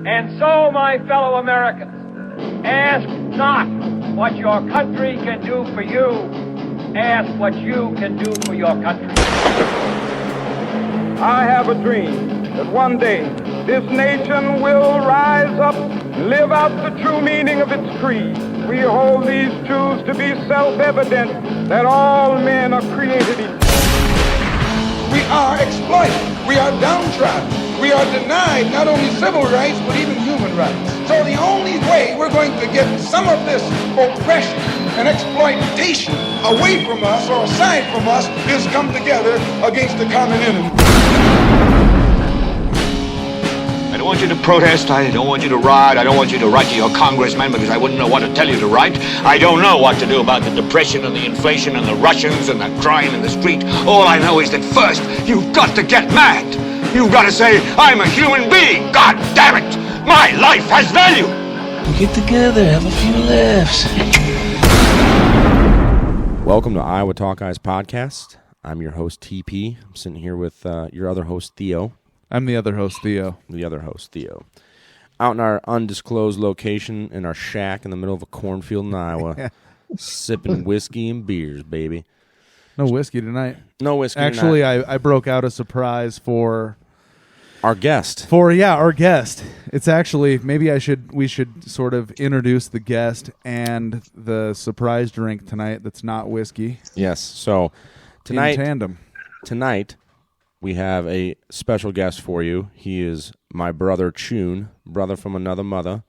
And so, my fellow Americans, ask not what your country can do for you. Ask what you can do for your country. I have a dream that one day this nation will rise up, live out the true meaning of its creed. We hold these truths to be self-evident, that all men are created equal. We are exploited. We are downtrodden. We are denied not only civil rights, but even human rights. So the only way we're going to get some of this oppression and exploitation away from us or aside from us is come together against the common enemy. I don't want you to protest, I don't want you to riot, I don't want you to write to your congressman because I wouldn't know what to tell you to write. I don't know what to do about the depression and the inflation and the Russians and the crime in the street. All I know is that first, you've got to get mad. You've got to say, I'm a human being, God damn it! My life has value! We get together, have a few laughs. Welcome to Iowatalkguyspodcast. I'm your host, Teepee. I'm sitting here with your other host, Theo. I'm the other host, Theo. Out in our undisclosed location in our shack in the middle of a cornfield in Iowa, sipping whiskey and beers, baby. No whiskey tonight. No whiskey Actually, tonight. I broke out a surprise for Our guest. our guest. It's actually, we should sort of introduce the guest and the surprise drink tonight that's not whiskey. Yes, so tonight, in tandem. Tonight, we have a special guest for you. He is my brother, Choun, brother from another mother,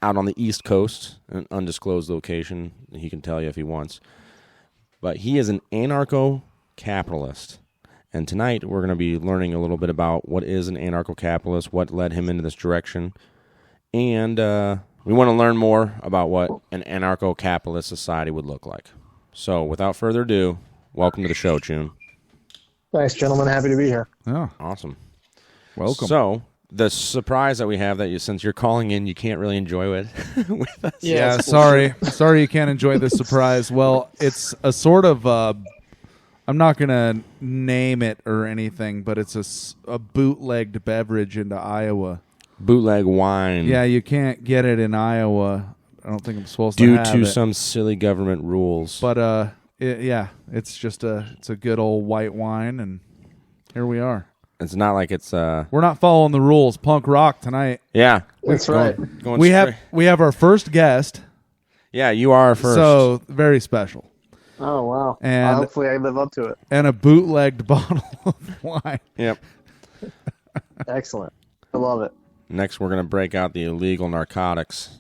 out on the East Coast, an undisclosed location. He can tell you if he wants. But he is an anarcho-capitalist. And tonight, we're going to be learning a little bit about what is an anarcho-capitalist, what led him into this direction. And we want to learn more about what an anarcho-capitalist society would look like. So, without further ado, welcome to the show, Choun. Thanks, gentlemen. Happy to be here. Oh, Awesome. welcome. So, the surprise that we have that since you're calling in, you can't really enjoy it with us. Yeah, sorry you can't enjoy this surprise. Well, it's a sort of, I'm not going to name it or anything, but it's a bootlegged beverage into Iowa. Bootleg wine. Yeah, you can't get it in Iowa. I don't think I'm supposed to have Due it. to some silly government rules. But, it's just it's a good old white wine, and here we are. It's not like it's We're not following the rules. Punk rock tonight. Yeah. That's right. Going We straight. have our first guest, Yeah, you are first. so very special. Oh, wow. And- hopefully I live up to it. And a bootlegged bottle of wine. Yep. Excellent. I love it. Next, we're going to break out the illegal narcotics.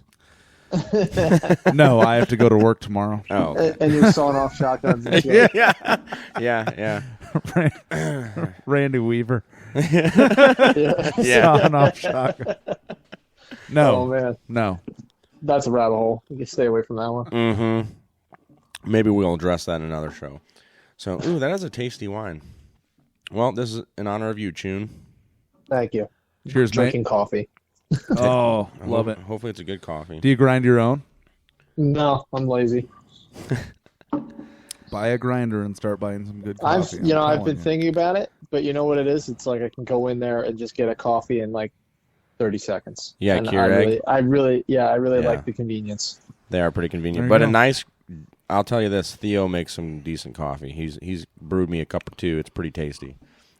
No, I have to go to work tomorrow. Oh. And you're sawing off shotguns and shit. Yeah. Randy Weaver. Yeah. Sawing off shotgun. No. Oh, man. No. That's a rabbit hole. You can stay away from that one. Mm-hmm. Maybe we'll address that in another show. So, that is a tasty wine. Well, this is in honor of you, Choun. Thank you. Cheers, Drinking mate. coffee. Oh, love it. Hopefully it's a good coffee. Do you grind your own? No, I'm lazy. Buy a grinder and start buying some good I've coffee. I've been thinking about it, but you know what it is? It's like I can go in there and just get a coffee in like 30 seconds. Yeah, And Keurig. I really Yeah. like the convenience. They are pretty convenient. There But you a go. nice, I'll tell you this, Theo makes some decent coffee. He's brewed me a cup or two. It's pretty tasty.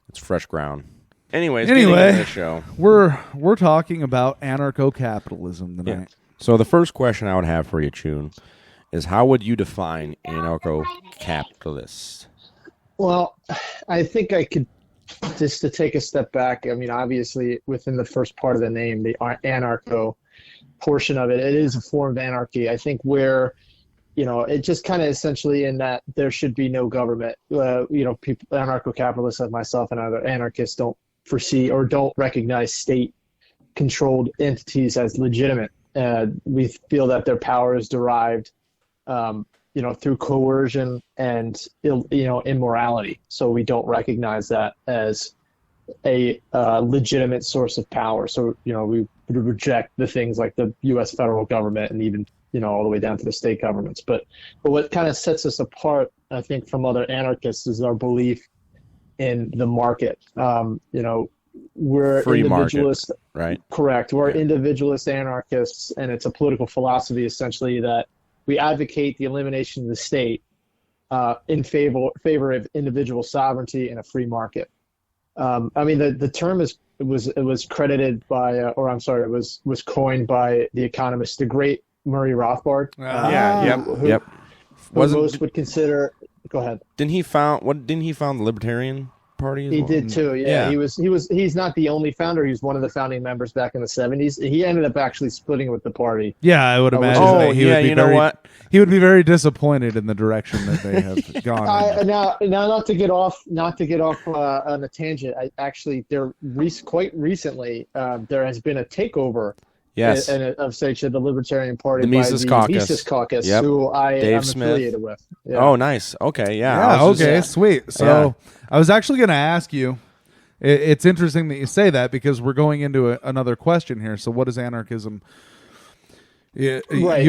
It's fresh ground. Anyways, getting into the show. We're talking about anarcho-capitalism tonight. Yeah. So the first question I would have for you, Choun, is how would you define anarcho-capitalist? Well, I think I could, just to take a step back, I mean, obviously, within the first part of the name, the anarcho portion of it, it is a form of anarchy. I think where, it just kind of essentially in that there should be no government. People, anarcho-capitalists like myself and other anarchists don't foresee or don't recognize state-controlled entities as legitimate. We feel that their power is derived through coercion and immorality. So we don't recognize that as a legitimate source of power. So we reject the things like the U.S. federal government and even all the way down to the state governments. But what kind of sets us apart, I think, from other anarchists is our belief in the market. we're Free individualist, market, right? Correct. We're individualist anarchists, and it's a political philosophy essentially that we advocate the elimination of the state in favor of individual sovereignty and a free market. I mean, the term was credited by, it was coined by the economist, the great Murray Rothbard. Yep. Who most would consider. Go ahead. Didn't he found the Libertarian Party? He did too. Yeah. He's not the only founder. He was one of the founding members back in the 70s. He ended up actually splitting with the party. Yeah, I would imagine. That he would be what? He would be very disappointed in the direction that they have gone. Now, not to get off on a tangent. Quite recently, there has been a takeover. Yes. Of the Libertarian Party the Mises Caucus, who I am affiliated with. Yeah. Oh, nice. Okay, Sweet. So I was actually going to ask you. It's interesting that you say that because we're going into another question here. So, what is anarchism? You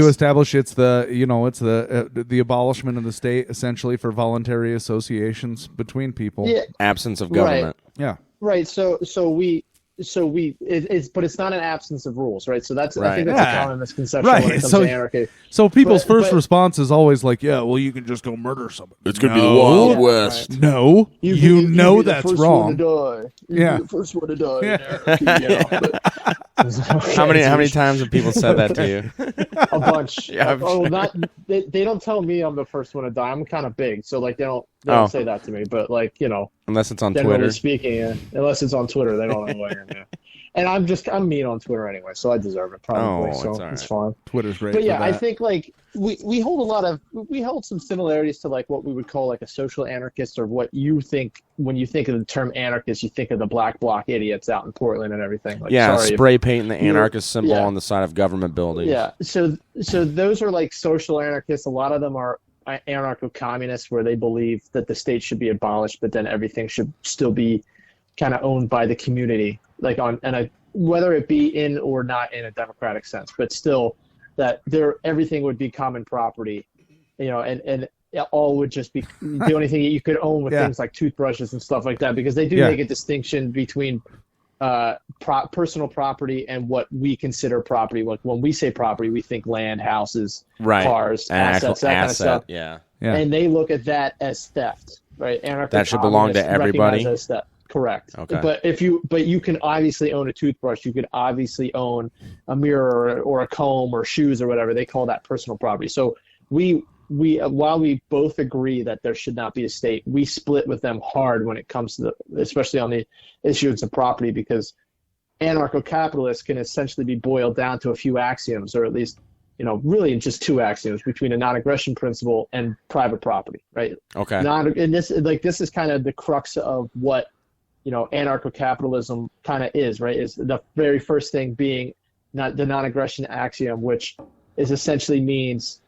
establish it's the abolishment of the state essentially for voluntary associations between people. Yeah. Absence of government. Right. Yeah. Right. So it's not an absence of rules, right? So I think that's a common misconception when it comes to anarchy. So people's first response is always like, yeah, well, you can just go murder somebody. It's going to be the Wild West. Right. No, you know that's wrong. Yeah, the first one to die. How many times have people said that to you? A bunch. They don't tell me I'm the first one to die. I'm kind of big, so like they don't say that to me. But like unless it's on generally Twitter. Speaking, unless it's on Twitter, they don't know what I am. And I'm mean on Twitter anyway, so I deserve it probably. It's fine. Twitter's great. But yeah, I think like we hold some similarities to like what we would call like a social anarchist, or what you think when you think of the term anarchist, you think of the black bloc idiots out in Portland and everything. Like, spray painting the anarchist symbol on the side of government buildings. Yeah, so those are like social anarchists. A lot of them are anarcho-communists, where they believe that the state should be abolished, but then everything should still be kind of owned by the community, like whether it be in or not in a democratic sense, but still that everything would be common property, and all would just be the only thing that you could own with things like toothbrushes and stuff like that, because they do make a distinction between personal property and what we consider property. Like when we say property, we think land, houses, cars, assets, that kind of stuff. Yeah. And they look at that as theft, right? That should belong to everybody. As theft. Correct. Okay. But you can obviously own a toothbrush. You could obviously own a mirror or a comb or shoes or whatever. They call that personal property. So we while we both agree that there should not be a state, we split with them hard when it comes to especially on the issues of property, because anarcho-capitalists can essentially be boiled down to a few axioms, or at least really just two axioms between a non-aggression principle and private property, right? Okay. This is kind of the crux of what anarcho-capitalism kind of is, right? Is the very first thing being the non-aggression axiom, which is essentially means,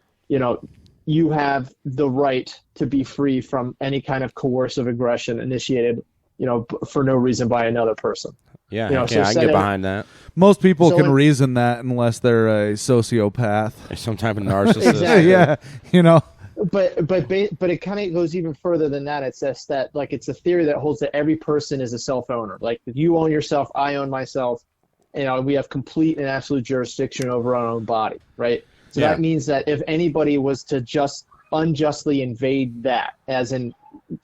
you have the right to be free from any kind of coercive aggression initiated, for no reason by another person. Yeah, I can get behind that. Most people can reason that unless they're a sociopath, some type of narcissist. Exactly. But it kind of goes even further than that. It says that it's a theory that holds that every person is a self-owner. Like if you own yourself, I own myself. We have complete and absolute jurisdiction over our own body, right? So that means that if anybody was to just unjustly invade that, as in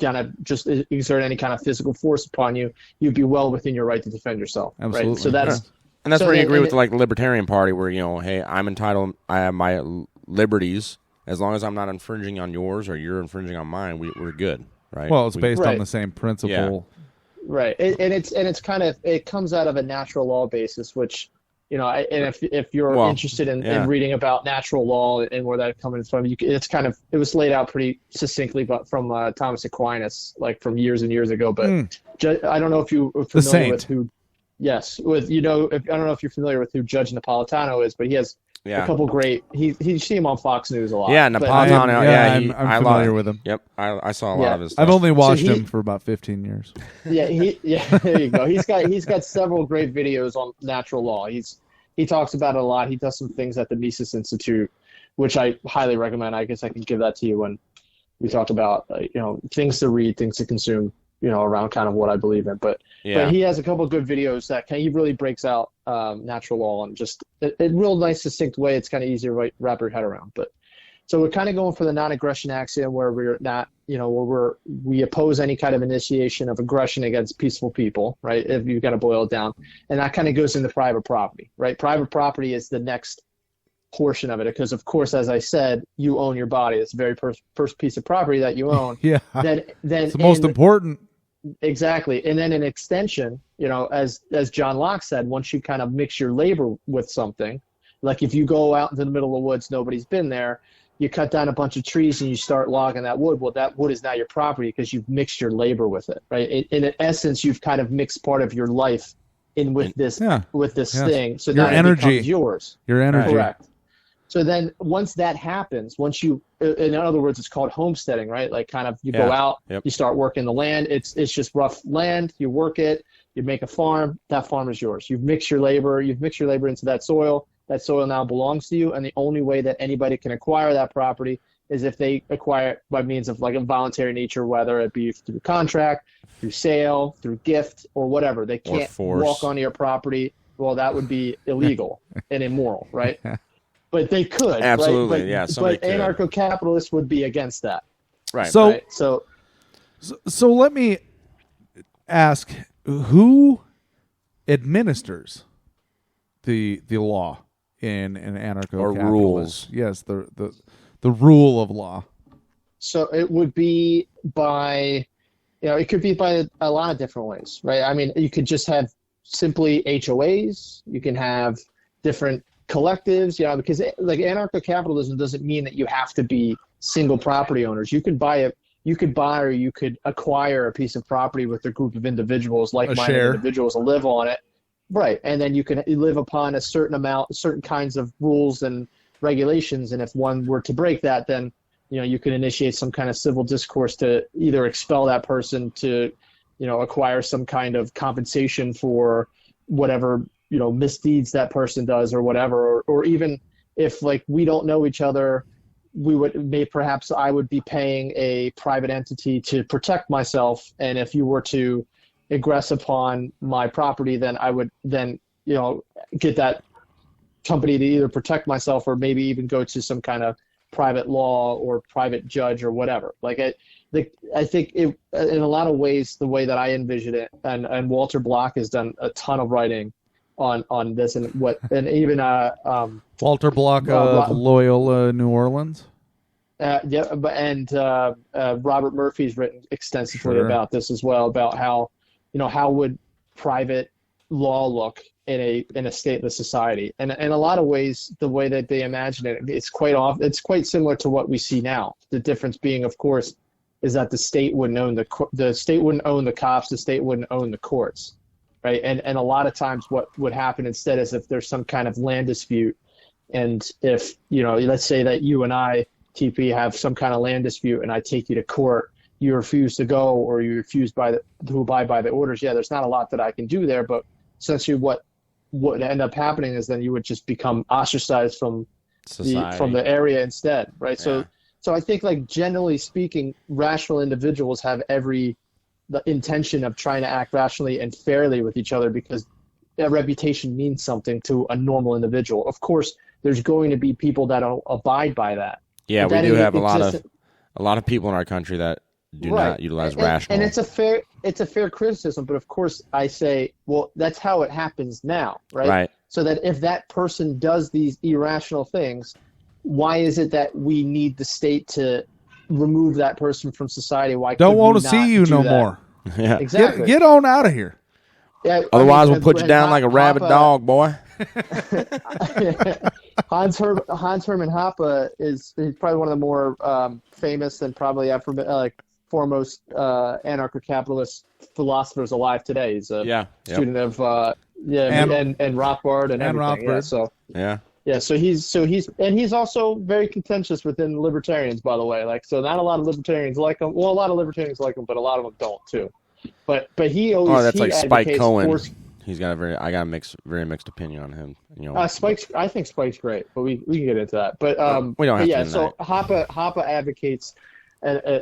kind of just exert any kind of physical force upon you, you'd be well within your right to defend yourself. Absolutely. Right? So that's and that's where you agree with the Libertarian Party, where hey, I'm entitled, I have my liberties. As long as I'm not infringing on yours or you're infringing on mine, we're good, right? Well, it's based on the same principle. Yeah. Right, and it's kind of, it comes out of a natural law basis, which and if you're interested in reading about natural law and where that comes from, it was laid out pretty succinctly, but from Thomas Aquinas, like from years and years ago. But I don't know if you're familiar with who. Yes, I don't know if you're familiar with who Judge Napolitano is, but he has a couple great. You see him on Fox News a lot. Yeah, Napolitano. I'm familiar with him. Yep, I saw a lot of his stuff. I've only watched him for about 15 years. Yeah, there you go. He's got several great videos on natural law. He talks about it a lot. He does some things at the Mises Institute, which I highly recommend. I guess I can give that to you when we talk about things to read, things to consume. around kind of what I believe in. But he has a couple of good videos that he really breaks out natural law in just a real nice, succinct way. It's kind of easier to wrap your head around. But so we're kind of going for the non-aggression axiom, where we're not, where we oppose any kind of initiation of aggression against peaceful people, right? If you've got to boil it down, and that kind of goes into private property, right? Private property is the next portion of it, because of course, as I said, you own your body. It's the very first piece of property that you own. Yeah, then it's the most important. Exactly. And then an extension, as John Locke said, once you kind of mix your labor with something, like if you go out into the middle of the woods, nobody's been there, you cut down a bunch of trees and you start logging that wood. Well, that wood is now your property because you've mixed your labor with it, right? In essence, you've kind of mixed part of your life in with this thing. So your now energy, it becomes yours. Your energy. Correct. So then once that happens, in other words, it's called homesteading, right? Like kind of you go out, you start working the land. It's just rough land. You work it, you make a farm. That farm is yours. You've mixed your labor into that soil. That soil now belongs to you. And the only way that anybody can acquire that property is if they acquire it by means of like a voluntary nature, whether it be through contract, through sale, through gift, or whatever. They can't walk onto your property. Well, that would be illegal and immoral, right? But they could. Absolutely, right? But anarcho-capitalists would be against that. Right. So let me ask, who administers the law in anarcho-capitalist? Or rules. Yes, the rule of law. So it would be by, it could be by a lot of different ways, right? I mean, you could just have simply HOAs. You can have different collectives, because like anarcho-capitalism doesn't mean that you have to be single property owners. You could buy or you could acquire a piece of property with a group of individuals, like-minded individuals, and live on it. Right. And then you can live upon a certain kinds of rules and regulations. And if one were to break that, then, you can initiate some kind of civil discourse to either expel that person, to, acquire some kind of compensation for whatever, misdeeds that person does or whatever. Or even if like we don't know each other, perhaps I would be paying a private entity to protect myself. And if you were to aggress upon my property, then I would get that company to either protect myself or maybe even go to some kind of private law or private judge or whatever. Like I think in a lot of ways, the way that I envision it, and Walter Block has done a ton of writing on this, and even Walter Block of Loyola, New Orleans. And Robert Murphy's written extensively about this as well, about how would private law look in a stateless society, and in a lot of ways, the way that they imagine it, it's quite similar to what we see now. The difference being, of course, is that the state wouldn't own the state wouldn't own the cops, the state wouldn't own the courts, right? And a lot of times, what would happen instead is if there's some kind of land dispute, and if let's say that you and I, Teepee, have some kind of land dispute, and I take you to court. You refuse to go, or you refuse to abide by the orders. Yeah, there's not a lot that I can do there, but essentially what would end up happening is then you would just become ostracized from the area instead, right? Yeah. So I think, like, generally speaking, rational individuals have the intention of trying to act rationally and fairly with each other, because that reputation means something to a normal individual. Of course, there's going to be people that don't abide by that. Yeah, we do have a lot of people in our country that do not utilize rational. And it's a fair criticism, but of course I say, well, that's how it happens now, right? Right. So that if that person does these irrational things, why is it that we need the state to remove that person from society? Why don't want to see you no more? Yeah, exactly. Get on out of here. Yeah, otherwise we'll put you down like a rabid dog, boy. Hans Hermann Hoppe is probably one of the more famous and probably foremost anarcho-capitalist philosophers alive today. He's a student of and Rothbard and everything. Rothbard. So he's also very contentious within libertarians, by the way. So not a lot of libertarians like him. Well, a lot of libertarians like him, but a lot of them don't too. But he always that's like Spike Cohen. He's got a very mixed opinion on him. I think Spike's great, but we can get into that. But we don't have to. So Hoppe advocates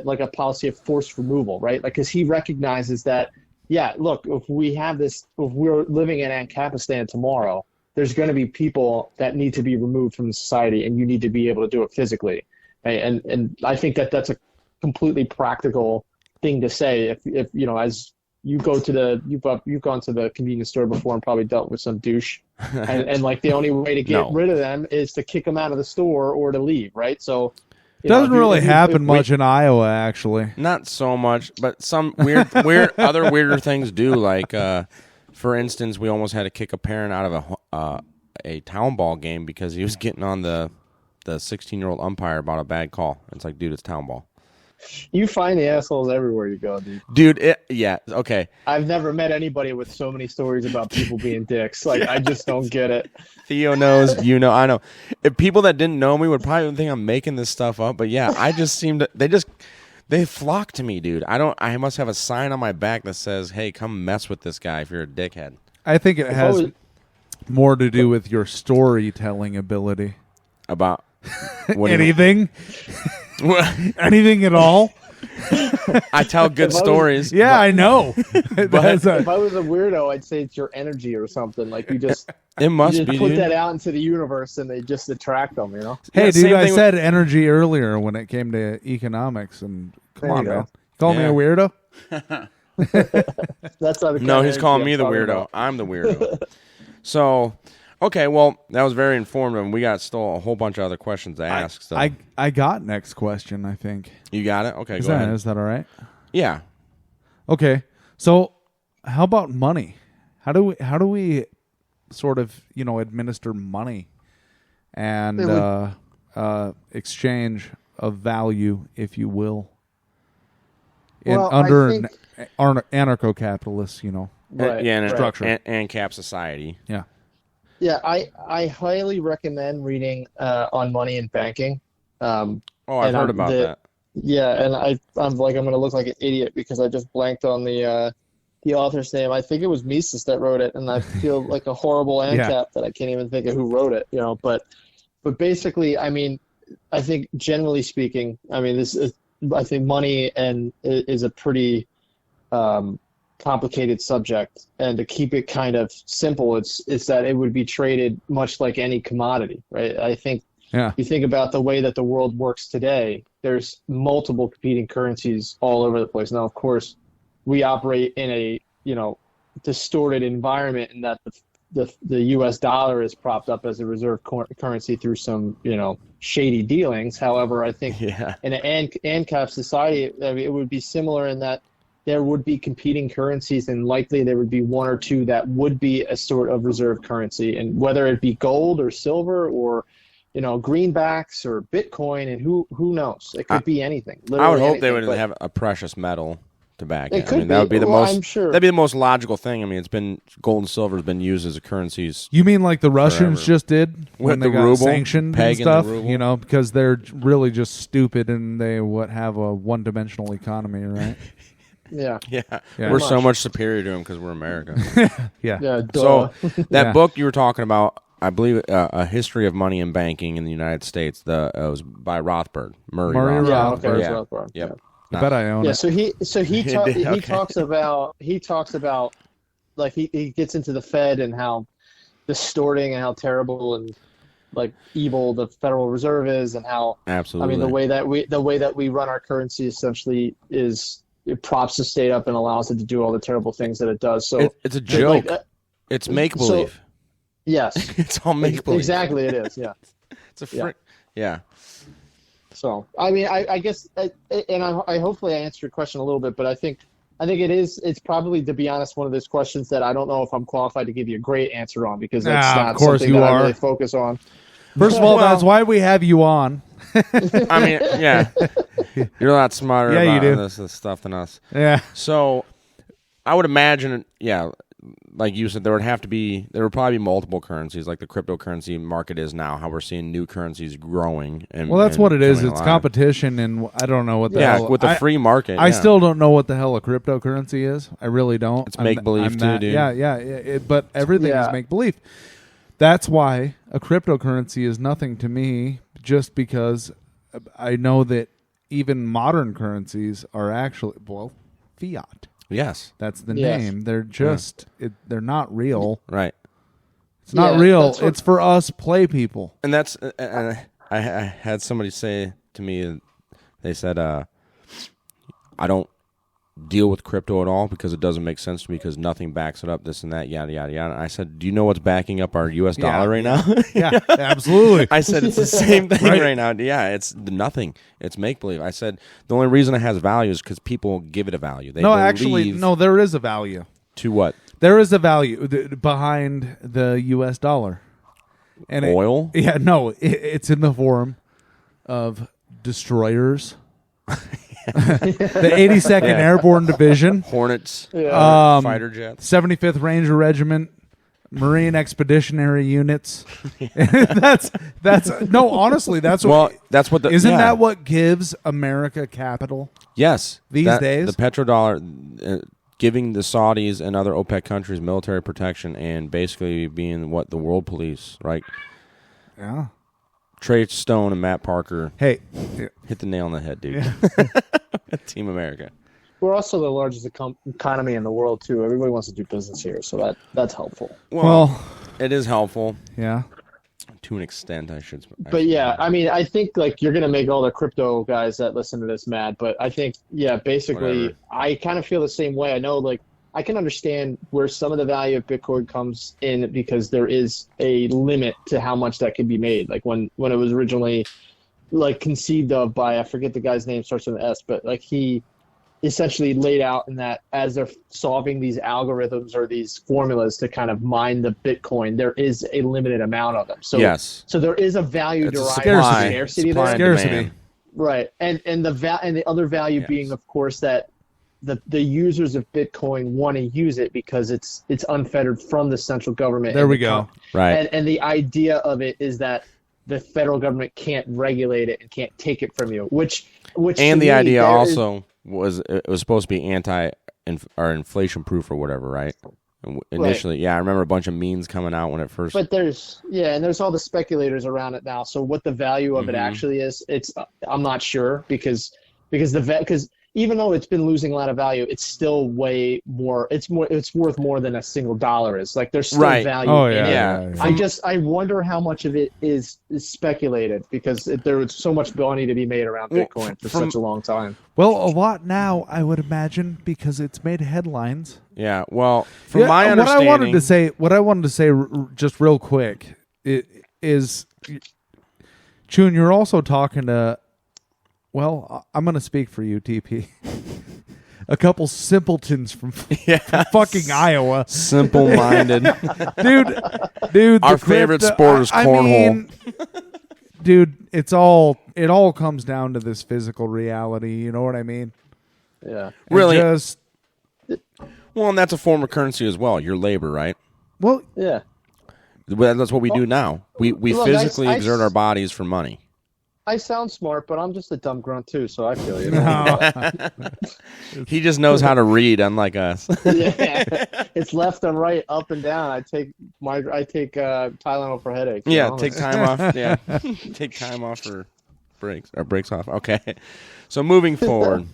like a policy of forced removal, right? Like, because he recognizes that, yeah, look, if we're living in Ancapistan tomorrow, there's going to be people that need to be removed from the society, and you need to be able to do it physically. Right? And I think that that's a completely practical thing to say. If you know, as you go to you've gone to the convenience store before and probably dealt with some douche, and like the only way to get rid of them is to kick them out of the store or to leave, right? So it doesn't really happen much in Iowa, actually. Not so much, but some other weirder things do. Like, for instance, we almost had to kick a parent out of a town ball game because he was getting on the 16-year-old umpire about a bad call. It's like, dude, it's town ball. You find the assholes everywhere you go, dude. Dude, yeah, okay. I've never met anybody with so many stories about people being dicks. Like, I just don't get it. Theo knows, you know, I know. If people that didn't know me would probably think I'm making this stuff up, but yeah, I just seem to, they flock to me, dude. I must have a sign on my back that says, hey, come mess with this guy if you're a dickhead. I think it has more to do with your storytelling ability. About anything? Anything at all? I tell good stories. Yeah, I know. But if I was a weirdo, I'd say it's your energy or something. Like, you just it must you just be put dude. that out into the universe, and they just attract them. You know. Hey, dude, I said energy earlier when it came to economics, and come on, man, call me a weirdo. That's not the no. He's calling me the weirdo. About. I'm the weirdo. So. Okay, well, that was very informative, and we got still a whole bunch of other questions to ask. So. I got next question, I think. You got it? Okay, go ahead. Is that all right? Yeah. Okay, so how about money? How do we sort of, you know, administer money and exchange of value, if you will, under an anarcho-capitalist, you know, structure. Ancap society. Yeah. Yeah, I highly recommend reading on money and banking. I've heard about that. Yeah, and I'm going to look like an idiot because I just blanked on the author's name. I think it was Mises that wrote it, and I feel like a horrible Ancap that I can't even think of who wrote it. You know, but basically, I mean, I think generally speaking, I mean, I think money is a pretty complicated subject, and to keep it kind of simple, it's that it would be traded much like any commodity, right? I think you think about the way that the world works today, there's multiple competing currencies all over the place. Now, of course, we operate in a, you know, distorted environment in that the US dollar is propped up as a reserve currency through some, you know, shady dealings. However, I think in an Ancap society, I mean, it would be similar in that there would be competing currencies, and likely there would be one or two that would be a sort of reserve currency, and whether it be gold or silver or, you know, greenbacks or Bitcoin, and who knows? It could be anything. I would hope they would have a precious metal to back it. I mean, that would be the most. I'm sure. That'd be the most logical thing. I mean, it's been gold and silver has been used as a currencies. You mean like the Russians just did when they got ruble, sanctioned and stuff? You know, because they're really just stupid and they have a one-dimensional economy, right? Yeah. We're so much superior to them because we're America. Yeah. So that book you were talking about, I believe, A History of Money and Banking in the United States. It was by Rothbard, Murray Rothbard. Yeah, Rothbard. Yep. I bet I own it. So he talks about like he gets into the Fed and how distorting and how terrible and like evil the Federal Reserve is, and how absolutely. I mean the way that we run our currency essentially is. It props the state up and allows it to do all the terrible things that it does. So it's a joke. It's make believe. So, yes, it's all make believe. Exactly, it is. Yeah, it's a frick. Yeah. So I mean, I guess, and I hopefully I answered your question a little bit, but I think it is. It's probably, to be honest, one of those questions that I don't know if I'm qualified to give you a great answer on, because that's not something that I really focus on. First of all, that's why we have you on. I mean, yeah. You're a lot smarter about this stuff than us. Yeah. So I would imagine, like you said, there would probably be multiple currencies, like the cryptocurrency market is now, how we're seeing new currencies growing. Well, that's what it is. It's competition, and I don't know what the hell. Yeah, with the free market. I still don't know what the hell a cryptocurrency is. I really don't. It's make-believe too, dude. Yeah. But everything is make-believe. That's why a cryptocurrency is nothing to me, just because I know that even modern currencies are actually fiat. Yes, that's the Yes. name. They're just they're not real. Right. It's not Yeah, real. that's what- It's for us play people. And that's I had somebody say to me, they said, I don't deal with crypto at all because it doesn't make sense to me because nothing backs it up, this and that, yada, yada, yada. I said, do you know what's backing up our U.S. dollar right now? Yeah, absolutely. I said, it's the same thing right now. Yeah, it's nothing. It's make-believe. I said, the only reason it has value is because people give it a value. They actually, there is a value. To what? There is a value behind the U.S. dollar. And oil? It's in the form of destroyers. The 82nd Airborne Division, Hornets, fighter jets, 75th Ranger Regiment, Marine Expeditionary Units. Honestly, that's what. Isn't that what gives America capital? Yes, these days, the petrodollar giving the Saudis and other OPEC countries military protection and basically being what the world police, right? Yeah. Trey Stone and Matt Parker. Hey, hit the nail on the head, dude. Yeah. Team America. We're also the largest economy in the world too. Everybody wants to do business here, so that's helpful. Well, it is helpful. Yeah. To an extent, I should. But yeah, I mean, I think like you're gonna make all the crypto guys that listen to this mad. But I think basically, whatever. I kind of feel the same way. I know, like, I can understand where some of the value of Bitcoin comes in because there is a limit to how much that can be made. Like when it was originally like conceived of by, I forget the guy's name, starts with an S, but like he essentially laid out in that as they're solving these algorithms or these formulas to kind of mine the Bitcoin, there is a limited amount of them. So yes. So there is a value derived from scarcity there. Scarcity. Right. And the other value being, of course, that the users of Bitcoin want to use it because it's unfettered from the central government. There we go. Right. And the idea of it is that the federal government can't regulate it and can't take it from you. Which and the idea also was it was supposed to be inflation proof or whatever, right? Initially, yeah, I remember a bunch of memes coming out when it first. But there's all the speculators around it now. So what the value of it actually is, I'm not sure because even though it's been losing a lot of value, it's still way more. It's worth more than a single dollar is. Like there's still value in it. I wonder how much of it is speculated because there was so much money to be made around Bitcoin for such a long time. Well, a lot now, I would imagine, because it's made headlines. Yeah. Well, from my understanding, what I wanted to say, just real quick, is, Choun, you're also talking to. Well, I'm going to speak for you, Teepee. A couple simpletons from fucking Iowa. Simple-minded. Dude. Our favorite sport is cornhole. Dude, it all comes down to this physical reality. You know what I mean? Yeah. Really? Well, and that's a form of currency as well. Your labor, right? Well, yeah. That's what we do now. We physically exert our bodies for money. I sound smart, but I'm just a dumb grunt too, so I feel you. He just knows how to read, unlike us. Yeah, it's left and right, up and down. I take Tylenol for headaches. Yeah, take time off. Yeah, take time off for breaks off. Okay, so moving forward.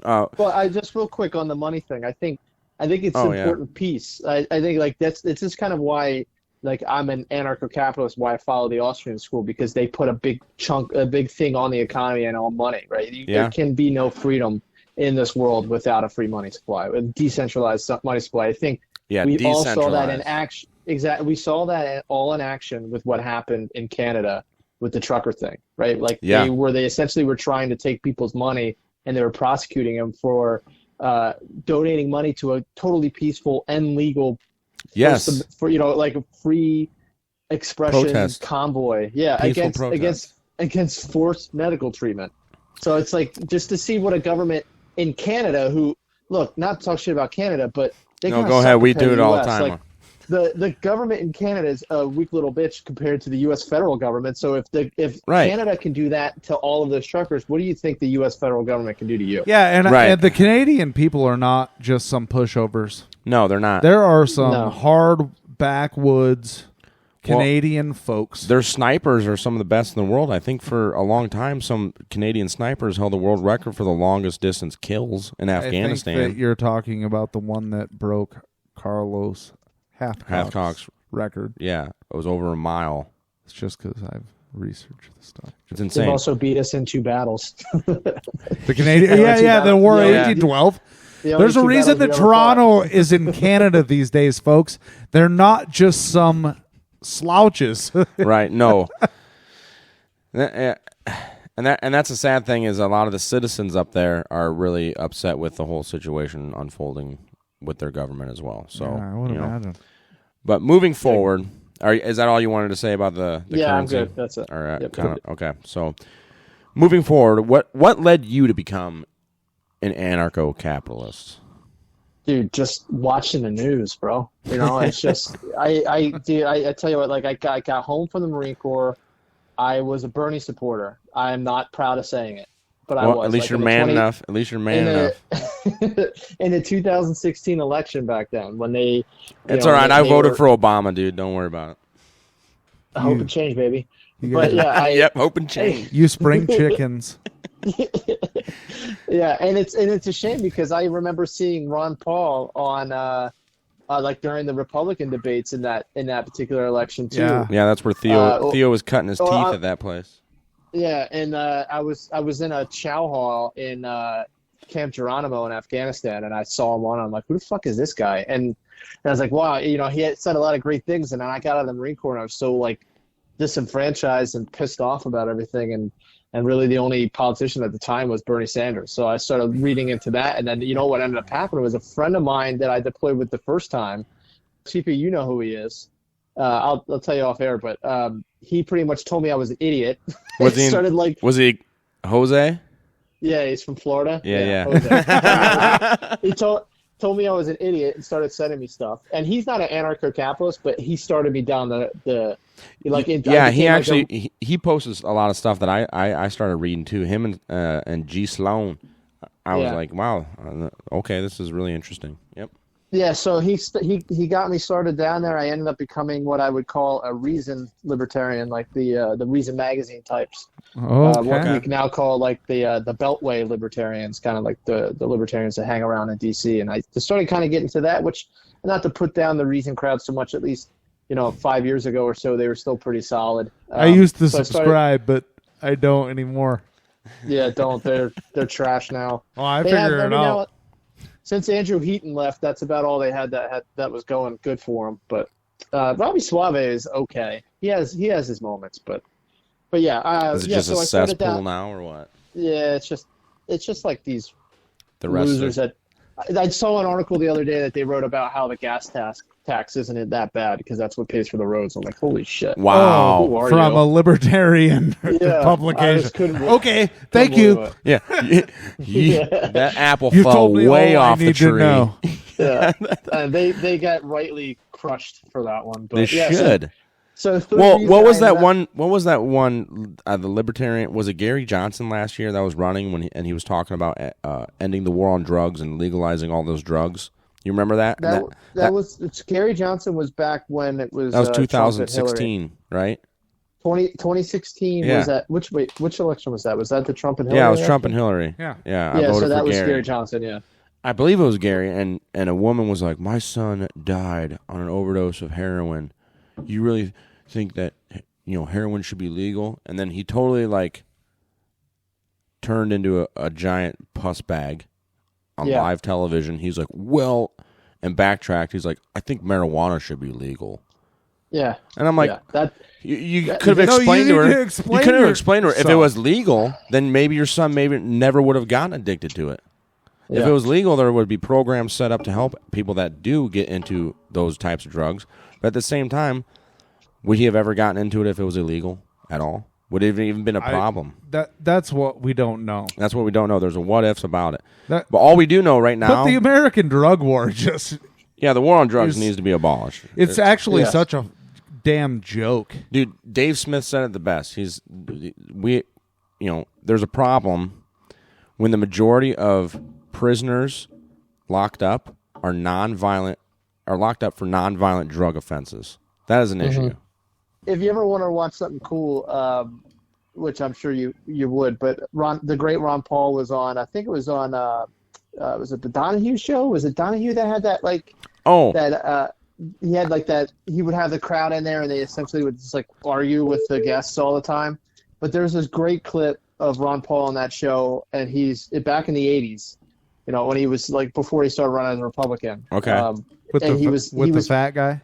Well, I just real quick on the money thing. I think it's an important piece. I think like it's just kind of why. Like I'm an anarcho-capitalist, why I follow the Austrian school, because they put a big thing on the economy and all money, right? There can be no freedom in this world without a free money supply, a decentralized money supply. I think we all saw that in action. Exactly. We saw that all in action with what happened in Canada with the trucker thing, right? Like they essentially were trying to take people's money and they were prosecuting them for donating money to a totally peaceful and legal for like a free expression protest. Convoy, against forced medical treatment. So it's like just to see what a government in Canada, who look, not to talk shit about Canada, but they go ahead, we do it all the time. Like, the government in Canada is a weak little bitch compared to the U.S. federal government. So if Canada can do that to all of those truckers, what do you think the U.S. federal government can do to you? Yeah, and the Canadian people are not just some pushovers. No, they're not. There are some hard backwoods Canadian folks. Their snipers are some of the best in the world. I think for a long time, some Canadian snipers held the world record for the longest distance kills in Afghanistan. I think that you're talking about the one that broke Carlos Hathcock's record. Yeah, it was over a mile. It's just because I've researched the stuff. It's insane. They've also beat us in 2 battles. The Canadian, the War of 1812. There's a reason that Toronto is in Canada these days, folks. They're not just some slouches. Right, no. And that's the sad thing is a lot of the citizens up there are really upset with the whole situation unfolding with their government as well. So I would imagine. But moving forward, is that all you wanted to say about the currency? I'm good. That's it. All right. Yep. Okay. So moving forward, what led you to become an anarcho-capitalist? Dude, just watching the news, bro. You know, it's just I tell you what, like I got home from the Marine Corps. I was a Bernie supporter. I am not proud of saying it, but I was. At least you're man enough. At least you're man enough. In the 2016 election back then, when they, it's all right. I voted for Obama, dude. Don't worry about it. Hope and change, baby. But yeah, yep, hope and change. You spring chickens. Yeah, and it's a shame because I remember seeing Ron Paul on like during the Republican debates in that particular election too. Yeah, that's where Theo was cutting his teeth at that place. Yeah, and I was in a chow hall in Camp Geronimo in Afghanistan, and I saw him on. I'm like, who the fuck is this guy? And I was like, wow, you know, he had said a lot of great things, and then I got out of the Marine Corps, and I was so like disenfranchised and pissed off about everything, and really the only politician at the time was Bernie Sanders. So I started reading into that, and then you know what ended up happening was a friend of mine that I deployed with the first time, Teepee, you know who he is. I'll tell you off air, but he pretty much told me I was an idiot. Was he Jose? Yeah, he's from Florida. Yeah. Jose. He told me I was an idiot and started sending me stuff. And he's not an anarcho-capitalist, but he started me down the like. He posts a lot of stuff that I started reading too. Him and G. Sloan. I was like, wow, okay, this is really interesting. Yep. Yeah, so he got me started down there. I ended up becoming what I would call a Reason libertarian, like the Reason magazine types. Okay. What you can now call like the Beltway libertarians, kind of like the libertarians that hang around in D.C. And I just started kind of getting to that, which, not to put down the Reason crowd so much, at least 5 years ago or so, they were still pretty solid. I used to subscribe, but I don't anymore. Yeah, don't. They're trash now. Oh, I figure it out. Since Andrew Heaton left, that's about all they had that was going good for him. But Robbie Suave is okay. He has his moments, but yeah. Is it just a cesspool now, or what? Yeah, it's just like these rest losers that. I saw an article the other day that they wrote about how the gas tax isn't that bad because that's what pays for the roads. I'm like, holy shit! Wow, from a libertarian publication. Okay, thank you. Yeah, that apple fell way off the tree. Yeah, they got rightly crushed for that one. But they should. So what was that one? What was that one? The libertarian, was it Gary Johnson last year that was running he was talking about ending the war on drugs and legalizing all those drugs? You remember that? That was Gary Johnson was back when it was. That was 2016, right? 2016 was that? Which election was that? Was that the Trump and Hillary? Yeah, it was Trump and Hillary. Yeah. I voted so that for was Gary. Gary Johnson. Yeah. I believe it was Gary, and a woman was like, "My son died on an overdose of heroin. You really think that heroin should be legal?" And then he totally turned into a giant pus bag on live television. He's like, "Well," and backtracked. He's like, "I think marijuana should be legal." Yeah. And I'm like, you could have explained to her. You could have explained to her if it was legal, then maybe your son never would have gotten addicted to it. If it was legal, there would be programs set up to help people that do get into those types of drugs. But at the same time, would he have ever gotten into it if it was illegal at all? Would it have even been a problem? That's what we don't know. That's what we don't know. There's a what-ifs about it. But all we do know right now... But the American drug war just... Yeah, the war on drugs needs to be abolished. It's actually such a damn joke. Dude, Dave Smith said it the best. There's a problem when the majority of prisoners locked up are locked up for nonviolent drug offenses. That is an issue. if you ever want to watch something cool, which I'm sure you would, but the great Ron Paul was on. I think it was on. Was it the Donahue show? Was it Donahue that had that like? Oh. That he had like that. He would have the crowd in there, and they essentially would just like argue with the guests all the time. But there's this great clip of Ron Paul on that show, and he's back in the '80s. You know, when he was like before he started running as a Republican. Okay. With the fat guy.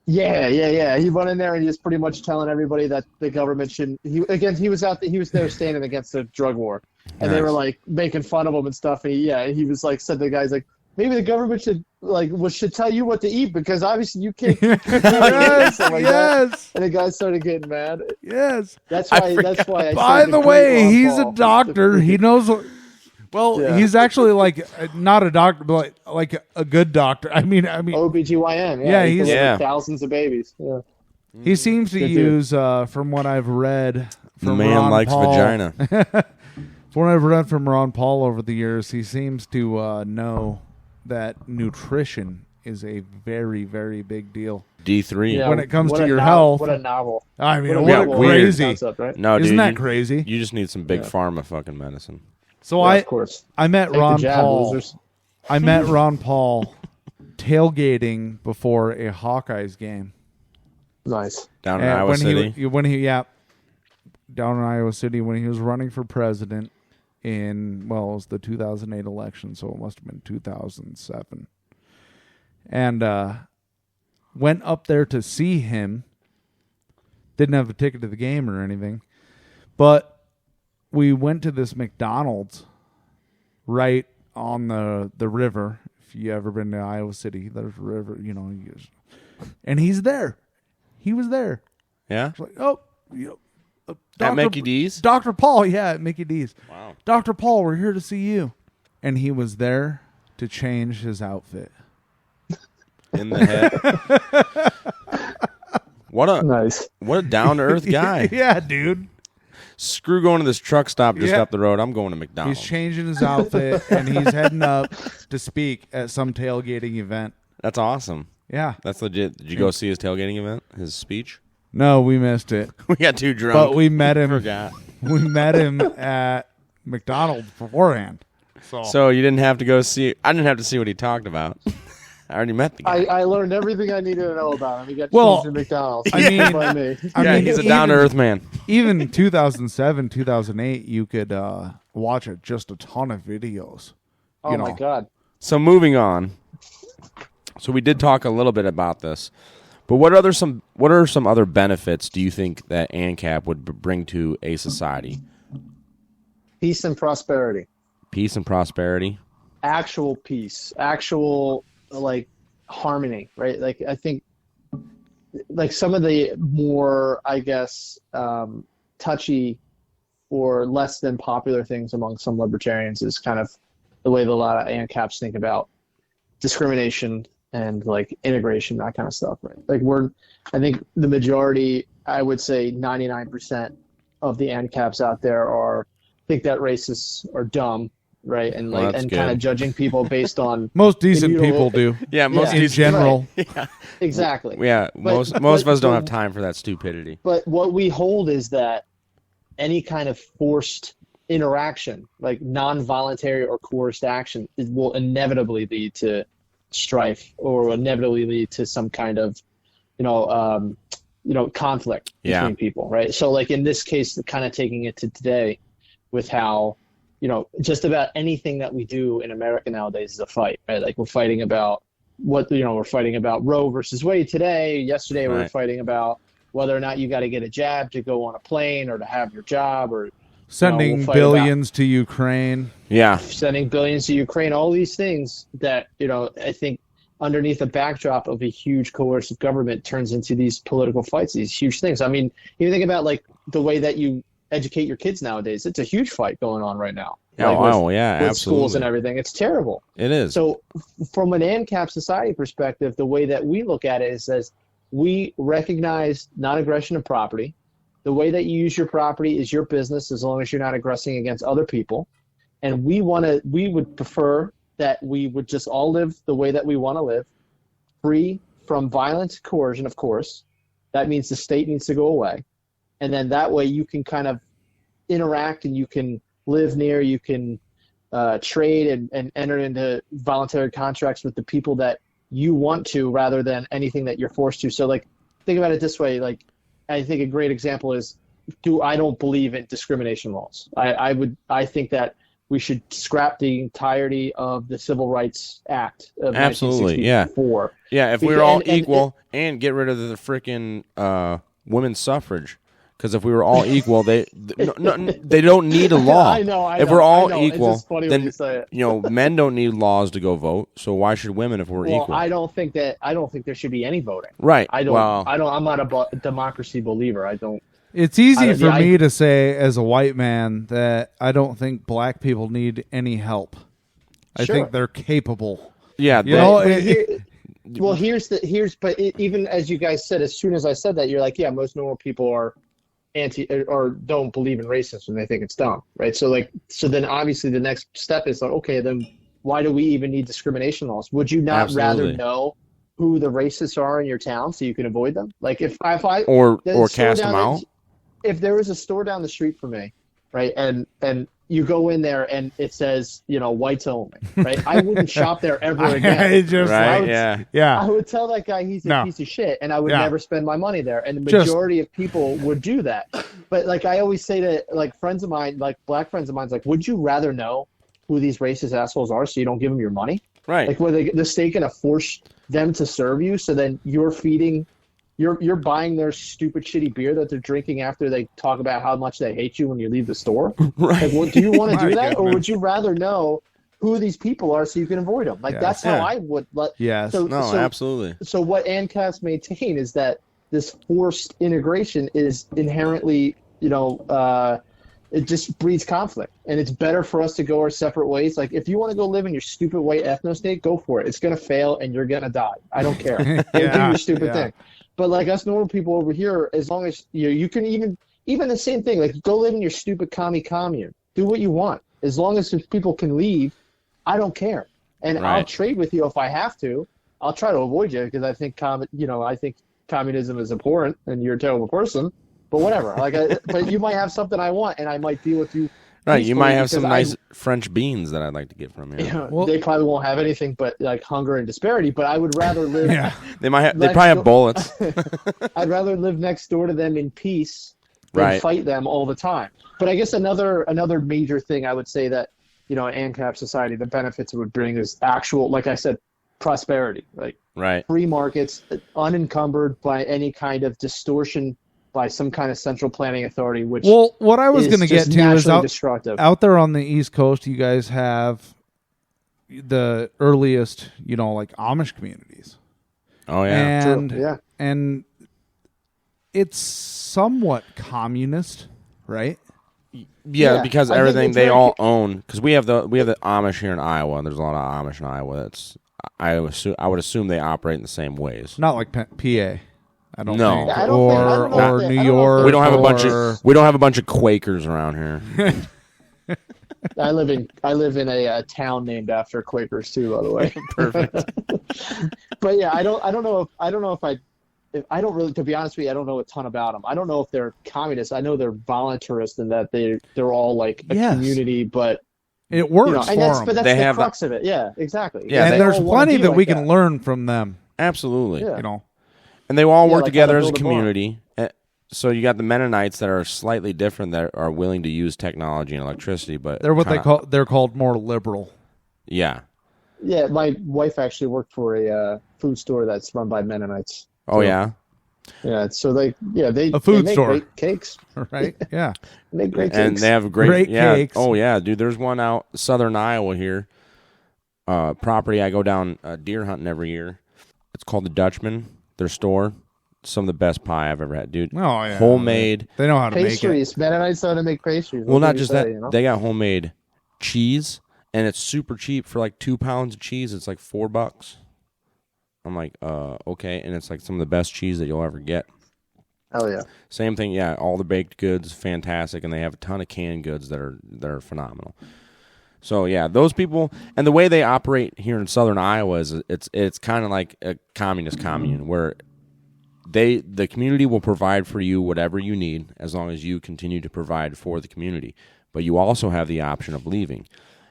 Yeah. He went in there and he was pretty much telling everybody that the government shouldn't. He was there standing against the drug war, and they were like making fun of him and stuff. And he was like said to the guys like maybe the government should tell you what to eat because obviously you can't. Yes. That. And the guy started getting mad. Yes. That's why. By the way, he's a doctor. He knows. He's actually like not a doctor, but like a good doctor. I mean, OBGYN. Yeah, he's thousands of babies. Yeah. He seems to use, from what I've read, from man Ron likes Paul, vagina. From what I've read from Ron Paul over the years, he seems to know that nutrition is a very, very big deal. D3. When it comes to your health. What a novel. I mean, what crazy. Concept, right? No, Isn't dude, that crazy? You just need some big pharma fucking medicine. So of course. I met Take Ron the jab, Paul. losers. I met Ron Paul tailgating before a Hawkeyes game. Nice. Down in Iowa City. Down in Iowa City when he was running for president it was the 2008 election, so it must have been 2007. And went up there to see him. Didn't have a ticket to the game or anything, but we went to this McDonald's right on the river. If you ever been to Iowa City, there's a river, and he's there. He was there. Yeah? It's like, at Mickey D's? Dr. Paul, at Mickey D's. Wow. Dr. Paul, we're here to see you. And he was there to change his outfit. In the head. What a down-to-earth guy. Yeah, dude. Screw going to this truck stop just up the road. I'm going to McDonald's. He's changing his outfit, and he's heading up to speak at some tailgating event. That's awesome. Yeah. That's legit. Did you go see his tailgating event, his speech? No, we missed it. We got too drunk. But we met him. Forgot. We met him at McDonald's beforehand. So you didn't have to go see. I didn't have to see what he talked about. I already met the guy. I learned everything I needed to know about him. He got changed at McDonald's. I mean, he's a down-to-earth man. Even in 2007, 2008, you could watch just a ton of videos. Oh, my God. So moving on. So we did talk a little bit about this. But what are some other benefits do you think that Ancap would bring to a society? Peace and prosperity. Peace and prosperity? Actual peace. Actual, harmony, right? Like, I think, some of the more, I guess, touchy or less than popular things among some libertarians is kind of the way that a lot of Ancaps think about discrimination and integration, that kind of stuff, right? I think the majority, I would say 99% of the Ancaps out there think that racists are dumb, right? And and kind of judging people based on most decent people do. Yeah, most in general. Right. Yeah. Exactly. Yeah, most of us don't have time for that stupidity. But what we hold is that any kind of forced interaction, like non-voluntary or coerced action, will inevitably lead to strife or inevitably lead to some kind of conflict between people, right? So in this case, kind of taking it to today with how just about anything that we do in America nowadays is a fight, right? We're fighting about we're fighting about Roe versus Wade today. Yesterday we were fighting about whether or not you got to get a jab to go on a plane or to have your job, or sending billions to Ukraine. Yeah. Sending billions to Ukraine, all these things that, I think underneath the backdrop of a huge coercive government turns into these political fights, these huge things. I mean, you think about the way that you educate your kids nowadays. It's a huge fight going on right now. With absolutely. Schools and everything. It's terrible. It is. So from an ANCAP society perspective, the way that we look at it is as we recognize non-aggression of property. The way that you use your property is your business as long as you're not aggressing against other people. And we would prefer that we would just all live the way that we want to live, free from violent coercion, of course, that means the state needs to go away. And then that way you can kind of interact and you can live near, you can trade and enter into voluntary contracts with the people that you want to rather than anything that you're forced to. So like, think about it this way. Like, I think a great example is, I don't believe in discrimination laws. I think that we should scrap the entirety of the Civil Rights Act of 1964. Yeah, if we were all equal, and get rid of the freaking women's suffrage. Because if we were all equal, they don't need a law. I know. If we're all equal, it's just funny then when you say it. Men don't need laws to go vote. So why should women if we're equal? I don't think there should be any voting. Right. I'm not a democracy believer. I don't. It's easy for me to say as a white man that I don't think black people need any help. I think they're capable. Yeah. Even as you guys said, as soon as I said that, you're like, yeah, most normal people are anti or don't believe in racism and they think it's dumb, right? So then obviously the next step is like, okay, then why do we even need discrimination laws? Would you not rather know who the racists are in your town so you can avoid them? Like if I or cast them out. If there was a store down the street from me, right, and you go in there and it says, whites only, right? I wouldn't shop there ever again. I would tell that guy he's a piece of shit, and I would never spend my money there. And the majority of people would do that. But like I always say to like friends of mine, like black friends of mine, like, would you rather know who these racist assholes are so you don't give them your money? Right. Like, were the state going to force them to serve you so then you're feeding. You're buying their stupid, shitty beer that they're drinking after they talk about how much they hate you when you leave the store. Right. Like, do you want to do that, or would you rather know who these people are so you can avoid them? Like that's how I would. Yes. Absolutely. So what Ancap's maintain is that this forced integration is inherently, it just breeds conflict, and it's better for us to go our separate ways. Like if you want to go live in your stupid white ethno state, go for it. It's gonna fail, and you're gonna die. I don't care. Do your stupid thing. But like us normal people over here, as long as you can even the same thing, like go live in your stupid commune. Do what you want. As long as people can leave, I don't care. And I'll trade with you if I have to. I'll try to avoid you because I think I think communism is abhorrent and you're a terrible person. But whatever. But you might have something I want, and I might deal with you. Right, you might have some nice French beans that I'd like to get from you. They probably won't have anything but like hunger and disparity. But I would rather live. They probably have bullets. I'd rather live next door to them in peace than fight them all the time. But I guess another major thing I would say that ANCAP society, the benefits it would bring is actual, like I said, prosperity. Right. Free markets, unencumbered by any kind of distortion by some kind of central planning authority, which what I was going to get to is out there on the East Coast, you guys have the earliest, like Amish communities. Oh yeah, and it's somewhat communist, right? Yeah, because everything they all own. Because we have the Amish here in Iowa. There's a lot of Amish in Iowa. I would assume they operate in the same ways. Not like PA. I don't know. Think. Or New York. We don't have a bunch of Quakers around here. I live in a town named after Quakers too, by the way. Perfect. But yeah, I don't know if I don't really, to be honest with you, I don't know a ton about them. I don't know if they're communists. I know they're voluntarist and that they're all like a community, but it works for them. But that's the crux of it. Yeah, exactly. Yeah, and there's plenty that we can learn from them. Absolutely. Yeah. And they all work together as a community. So you got the Mennonites that are slightly different, that are willing to use technology and electricity, but they're called more liberal. Yeah. Yeah, my wife actually worked for a food store that's run by Mennonites. Oh yeah. Yeah, so they a food make store, great cakes, right? Yeah, they make great cakes, and they have great cakes. Oh yeah, dude. There's one out southern Iowa here. Property I go down deer hunting every year. It's called the Dutchman. Their store, some of the best pie I've ever had, dude. Oh yeah, homemade. They know how to pastries. make it. Mennonites know how to make pastries. Well, not just that. They got homemade cheese, and it's super cheap for like 2 pounds of cheese. It's like $4. I'm like, okay, and it's like some of the best cheese that you'll ever get. Oh yeah. Same thing, yeah. All the baked goods, fantastic, and they have a ton of canned goods that are phenomenal. So yeah, those people, and the way they operate here in southern Iowa is it's kind of like a communist commune where the community will provide for you whatever you need as long as you continue to provide for the community. But you also have the option of leaving.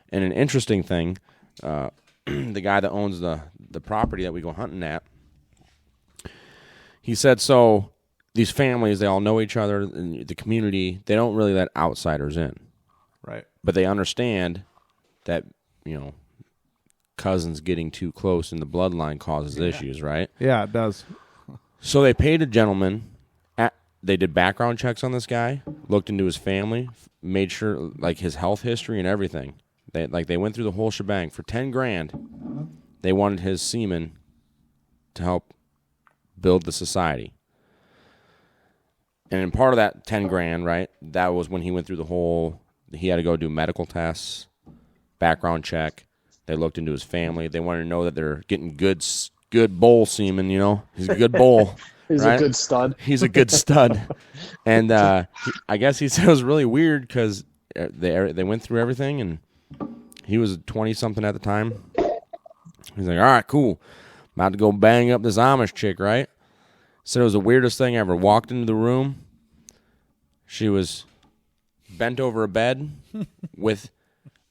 And an interesting thing, the guy that owns the property that we go hunting at, he said, so these families, they all know each other in the community. They don't really let outsiders in. Right. But they understand that, cousins getting too close in the bloodline causes issues, right? Yeah, it does. So they paid a gentleman. They did background checks on this guy, looked into his family, made sure, like, his health history and everything. They went through the whole shebang. For $10,000, they wanted his semen to help build the society. And in part of that $10,000, right, that was when he went through the whole, he had to go do medical tests, background check. They looked into his family. They wanted to know that they're getting good bull semen, He's a good bull. He's right? a good stud. He's a good stud. And I guess he said it was really weird because they went through everything, and he was 20-something at the time. He's like, all right, cool. About to go bang up this Amish chick, right? Said it was the weirdest thing ever. Walked into the room. She was bent over a bed with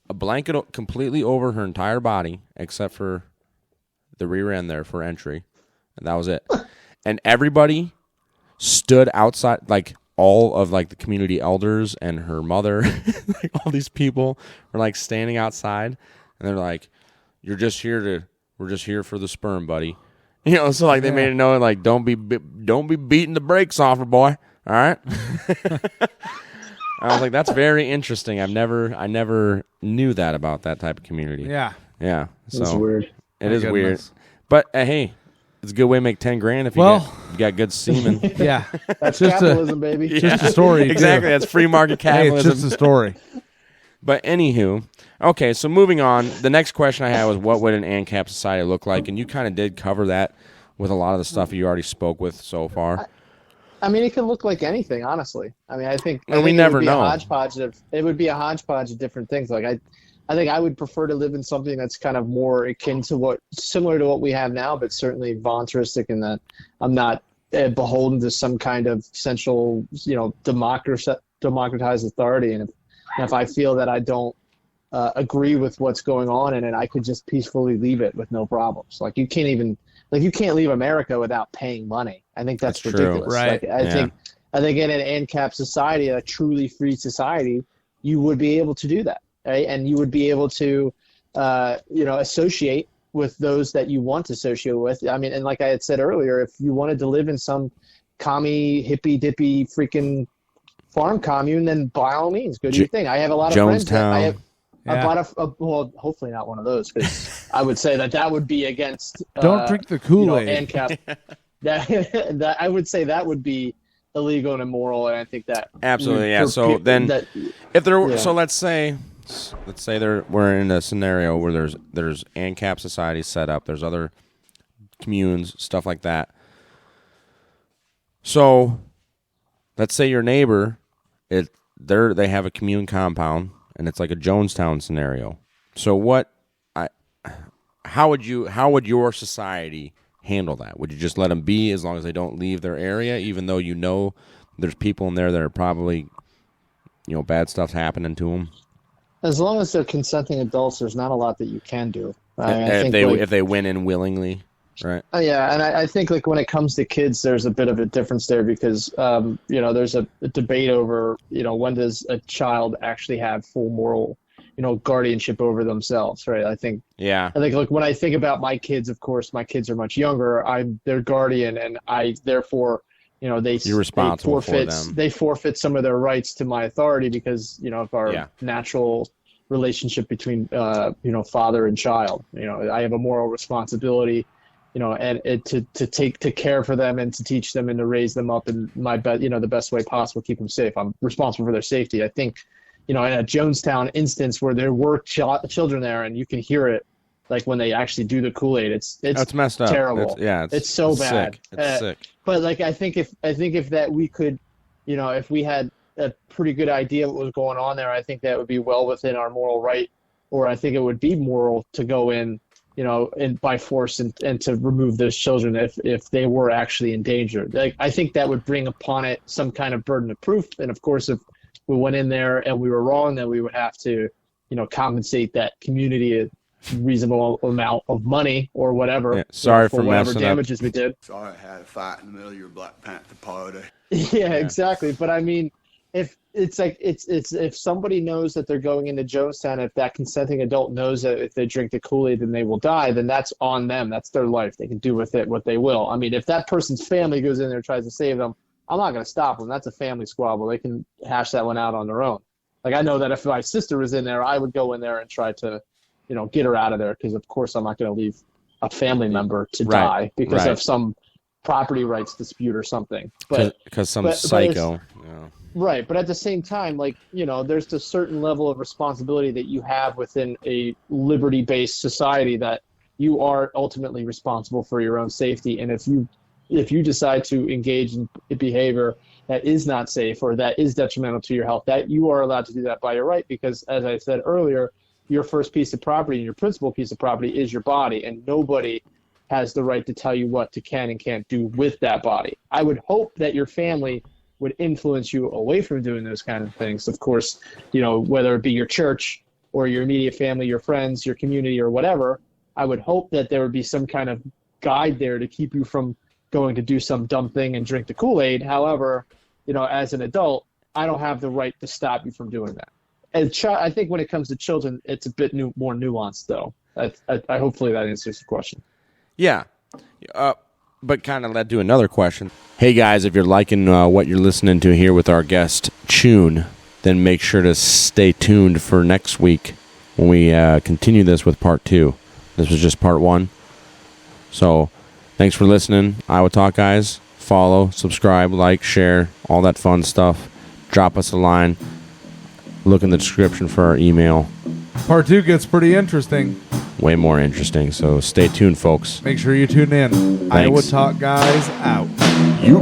a blanket completely over her entire body except for the rear end there for entry. And that was it. And everybody stood outside, like all of like the community elders and her mother, like all these people were like standing outside, and they're like, we're just here for the sperm, buddy. So like they made it known, like, don't be beating the brakes off her, boy. All right. I was like, that's very interesting. I never knew that about that type of community. Yeah. Yeah. So It's weird. It is weird. But hey, it's a good way to make $10,000 if you got good semen. Yeah. That's just capitalism, baby. Just a story. Exactly. That's free market capitalism. Hey, it's just a story. But anywho, okay, so moving on, the next question I had was, what would an Ancap society look like? And you kind of did cover that with a lot of the stuff you already spoke with so far. I mean, it can look like anything, honestly. I mean, I think we never know. It would be a hodgepodge of different things. Like I think I would prefer to live in something that's kind of more akin to similar to what we have now, but certainly voluntaristic in that I'm not beholden to some kind of central, democratized authority. And if I feel that I don't agree with what's going on in it, I could just peacefully leave it with no problems. Like you can't leave America without paying money. I think that's ridiculous. True. Right. Like, I think in an ANCAP society, a truly free society, you would be able to do that, right? And you would be able to, associate with those that you want to associate with. I mean, and like I had said earlier, if you wanted to live in some commie, hippy dippy freaking farm commune, then by all means, go do your thing. I have a lot of friends that I have. I bought well, hopefully not one of those, because I would say that would be against. Don't drink the Kool-Aid. ANCAP. that I would say that would be illegal and immoral, and I think that absolutely, yeah. So then, so let's say we're in a scenario where there's ANCAP societies set up. There's other communes, stuff like that. So let's say your neighbor, they have a commune compound, and it's like a Jonestown scenario. So how would your society handle that? Would you just let them be as long as they don't leave their area, even though there's people in there that are probably, bad stuff's happening to them? As long as they're consenting adults, there's not a lot that you can do. If they went in willingly, right? Yeah, and I think like when it comes to kids, there's a bit of a difference there because there's a debate over when does a child actually have full moral guardianship over themselves, right? I think like when I think about my kids, of course my kids are much younger. I'm their guardian, and I therefore you're responsible for them. They forfeit some of their rights to my authority because of our natural relationship between father and child. I have a moral responsibility and to care for them and to teach them and to raise them up in the best way possible, keep them safe. I'm responsible for their safety. I think in a Jonestown instance where there were children there, and you can hear it, like when they actually do the Kool-Aid, it's messed up. Terrible. It's so bad. Sick. It's sick. But like I think if that we could, if we had a pretty good idea what was going on there, I think that would be well within our moral right, or I think it would be moral to go in and by force and to remove those children if they were actually in danger. I think that would bring upon it some kind of burden of proof. And of course, if we went in there and we were wrong, then we would have to, compensate that community a reasonable amount of money or whatever. Yeah, sorry for whatever messing damages we did. Sorry I had a fight in the middle of your Black Panther party. Yeah, exactly. But I mean, if it's like if somebody knows that they're going into Jonestown, if that consenting adult knows that if they drink the Kool-Aid then they will die, then that's on them. That's their life. They can do with it what they will. I mean, if that person's family goes in there and tries to save them, I'm not going to stop them. That's a family squabble. They can hash that one out on their own. Like, I know that if my sister was in there, I would go in there and try to, get her out of there, because of course I'm not going to leave a family member to die because of some property rights dispute or something. But because some psycho. Right, but at the same time, there's a certain level of responsibility that you have within a liberty-based society that you are ultimately responsible for your own safety. And if you decide to engage in behavior that is not safe or that is detrimental to your health, that you are allowed to do that by your right, because, as I said earlier, your first piece of property and your principal piece of property is your body, and nobody has the right to tell you what to can and can't do with that body. I would hope that your family would influence you away from doing those kind of things. Of course, whether it be your church or your immediate family, your friends, your community, or whatever, I would hope that there would be some kind of guide there to keep you from going to do some dumb thing and drink the Kool-Aid. However, as an adult, I don't have the right to stop you from doing that. And I think when it comes to children, it's a bit more nuanced, though. I hopefully that answers the question. Yeah. But kind of led to another question. Hey, guys, if you're liking what you're listening to here with our guest, Choun, then make sure to stay tuned for next week when we continue this with part 2. This was just part 1. So thanks for listening. Iowa Talk Guys. Follow, subscribe, like, share, all that fun stuff. Drop us a line. Look in the description for our email. Part 2 gets pretty interesting. Way more interesting, so stay tuned, folks. Make sure you tune in. Thanks. Iowa Talk Guys out. You.